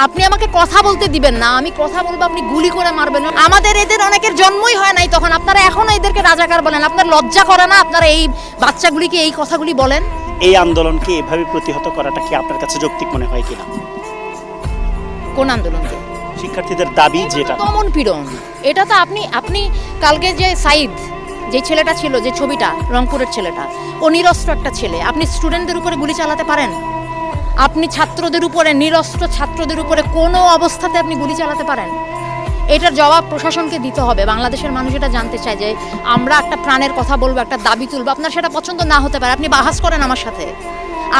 আপনি আমাকে কথা বলতে দিবেন না, আমি কথা বলবো আপনি গুলি করে মারবেন। আমাদের এদের অনেকের জন্মই হয় নাই, তখন আপনারা এখনো এদেরকে রাজাকার বলেন। আপনার লজ্জা করে না আপনারা এই বাচ্চাগুলিকে এই কথাগুলি বলেন? এই আন্দোলনকে এভাবে প্রতিহত করাটা কি আপনার কাছে যৌক্তিক মনে হয় কিনা? কোন আন্দোলনকে? শিক্ষার্থীদের দাবি যেটা দমন পীড়ন, এটা তো আপনি কালকে যে সাইদ যে ছেলেটা ছিল, যে ছবিটা, রংপুরের ছেলেটা, ও নিরস্ত্র একটা ছেলে। আপনি স্টুডেন্টদের উপরে গুলি চালাতে পারেন? আপনি ছাত্রদের উপরে, নিরস্ত্র ছাত্রদের উপরে কোনো অবস্থাতে আপনি গুলি চালাতে পারেন? এটার জবাব প্রশাসনকে দিতে হবে। বাংলাদেশের মানুষ এটা জানতে চায় যে আমরা একটা প্রাণের কথা বলবো, একটা দাবি তুলবো। আপনার সেটা পছন্দ না হতে পারে, আপনি বাহাস করেন আমার সাথে।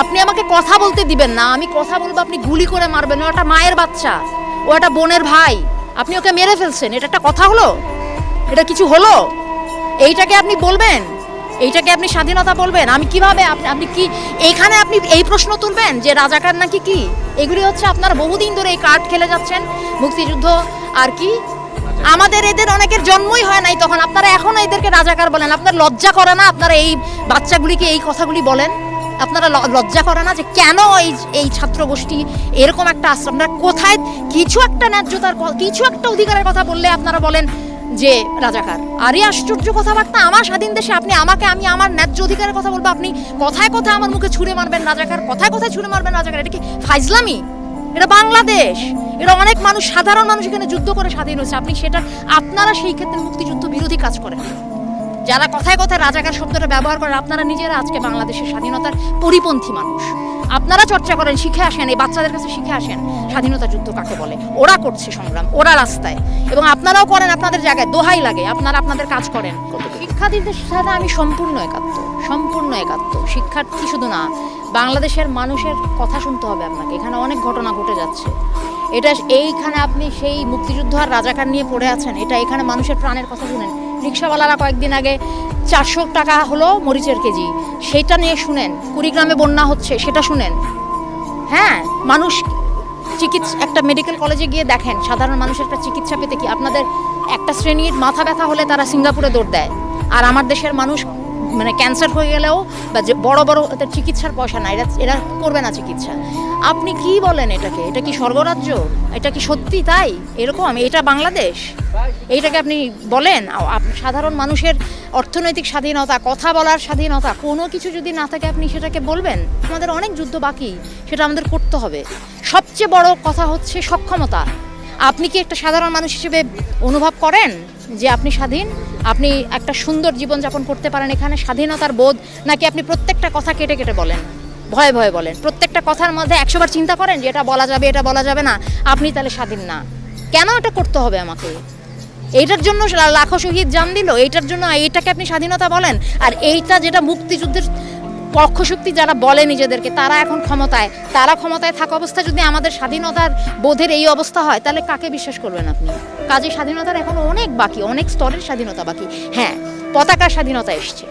আপনি আমাকে কথা বলতে দিবেন না, আমি কথা বলবো আপনি গুলি করে মারবেন। ও একটা মায়ের বাচ্চা, ও একটা বোনের ভাই, আপনি ওকে মেরে ফেলছেন। এটা একটা কথা হলো? এটা কিছু হলো? এইটাকে আপনি বলবেন? এইটাকে আপনি স্বাধীনতা বলবেন? আমি কিভাবে আপনি কি এইখানে আপনি এই প্রশ্ন তুলবেন যে রাজাকার নাকি কি? এগুলি হচ্ছে আপনারা বহুদিন ধরে এই কার্ড খেলে যাচ্ছেন, মুক্তিযুদ্ধ আর কি। আমাদের এদের অনেকের জন্মই হয় নাই, তখন আপনারা এখনো এদেরকে রাজাকার বলেন। আপনার লজ্জা করে না আপনারা এই বাচ্চাগুলিকে এই কথাগুলি বলেন? আপনারা লজ্জা করে না যে কেন এই ছাত্র গোষ্ঠী এরকম একটা আশ্রম? আপনারা কোথায় কিছু একটা ন্যায্যতার, কিছু একটা অধিকারের কথা বললে আপনারা বলেন যে রাজাকার। আরে আশ্চর্য কথাবার্তা! আমার স্বাধীন দেশে আপনি আমাকে, আমি আমার ন্যায্য অধিকারের কথা বলবো, আপনি কথায় কথায় আমার মুখে ছুঁড়ে মারবেন রাজাকার, কথায় কথায় ছুঁড়ে মারবেন রাজাকার। এটা কি ফাইজলামি? এটা বাংলাদেশ, এটা অনেক মানুষ, সাধারণ মানুষ এখানে যুদ্ধ করে স্বাধীন হয়েছে। আপনি সেটা, আপনারা সেই ক্ষেত্রে মুক্তিযুদ্ধ বিরোধী কাজ করেন। যারা কথায় কথায় রাজাকার শব্দটা ব্যবহার করেন, আপনারা নিজেরা আজকে বাংলাদেশের স্বাধীনতার পরিপন্থী মানুষ। আপনারা চর্চা করেন, শিখে আসেন, এই বাচ্চাদের কাছে শিখে আসেন স্বাধীনতা যুদ্ধ কাকে বলে। ওরা করছে সংগ্রাম, ওরা রাস্তায়, এবং আপনারাও করেন আপনাদের জায়গায়। দোহাই লাগে, আপনারা আপনাদের কাজ করেন। শিক্ষার্থীদের সাথে আমি সম্পূর্ণ একাত্ম। শিক্ষার্থী শুধু না, বাংলাদেশের মানুষের কথা শুনতে হবে আপনাকে। এখানে অনেক ঘটনা ঘটে যাচ্ছে। এটা এইখানে আপনি সেই মুক্তিযুদ্ধ আর রাজাকার নিয়ে পড়ে আছেন, এটা এখানে মানুষের প্রাণের কথা শুনেন। রিক্সাওয়ালারা কয়েকদিন আগে 400 টাকা হলো মরিচের কেজি, সেটা নিয়ে শুনেন। কুড়িগ্রামে বন্যা হচ্ছে, সেটা শুনেন। হ্যাঁ, মানুষ একটা মেডিকেল কলেজে গিয়ে দেখেন সাধারণ মানুষের একটা চিকিৎসা পেতে কি, আপনাদের একটা শ্রেণীর মাথা ব্যথা হলে তারা সিঙ্গাপুরে দৌড় দেয়, আর আমার দেশের মানুষ মানে ক্যান্সার হয়ে গেলেও বা যে বড় বড় চিকিৎসার পয়সা না, এরা করবে না চিকিৎসা। আপনি কি বলেন এটাকে? এটা কি স্বর্গরাজ্য? এটা কি সত্যি তাই এরকম? এটা বাংলাদেশ? এইটাকে আপনি বলেন? সাধারণ মানুষের অর্থনৈতিক স্বাধীনতা, কথা বলার স্বাধীনতা, কোনো কিছু যদি না থাকে আপনি সেটাকে বলবেন? আমাদের অনেক যুদ্ধ বাকি, সেটা আমাদের করতে হবে। সবচেয়ে বড় কথা হচ্ছে সক্ষমতা। আপনি কি একটা সাধারণ মানুষ হিসেবে অনুভব করেন যে আপনি স্বাধীন, আপনি একটা সুন্দর জীবনযাপন করতে পারেন এখানে? স্বাধীনতার বোধ? নাকি আপনি প্রত্যেকটা কথা কেটে কেটে বলেন, ভয়ে ভয়ে বলেন? প্রত্যেকটা কথার মধ্যে 100 বার চিন্তা করেন যে এটা বলা যাবে, এটা বলা যাবে না, আপনি তাহলে স্বাধীন না? কেন এটা করতে হবে আমাকে? এইটার জন্য লাখো শহীদ জান দিল, এইটার জন্য এইটাকে আপনি স্বাধীনতা বলেন? আর এইটা যেটা মুক্তিযুদ্ধের পক্ষশক্তি যারা বলে নিজেদেরকে, তারা এখন ক্ষমতায়, তারা ক্ষমতায় থাকা অবস্থায় যদি আমাদের স্বাধীনতার বোধের এই অবস্থা হয়, তাহলে কাকে বিশ্বাস করবেন আপনি? কাজে স্বাধীনতার এখন অনেক বাকি, অনেক স্তরের স্বাধীনতা বাকি। হ্যাঁ, পতাকার স্বাধীনতা এসছে।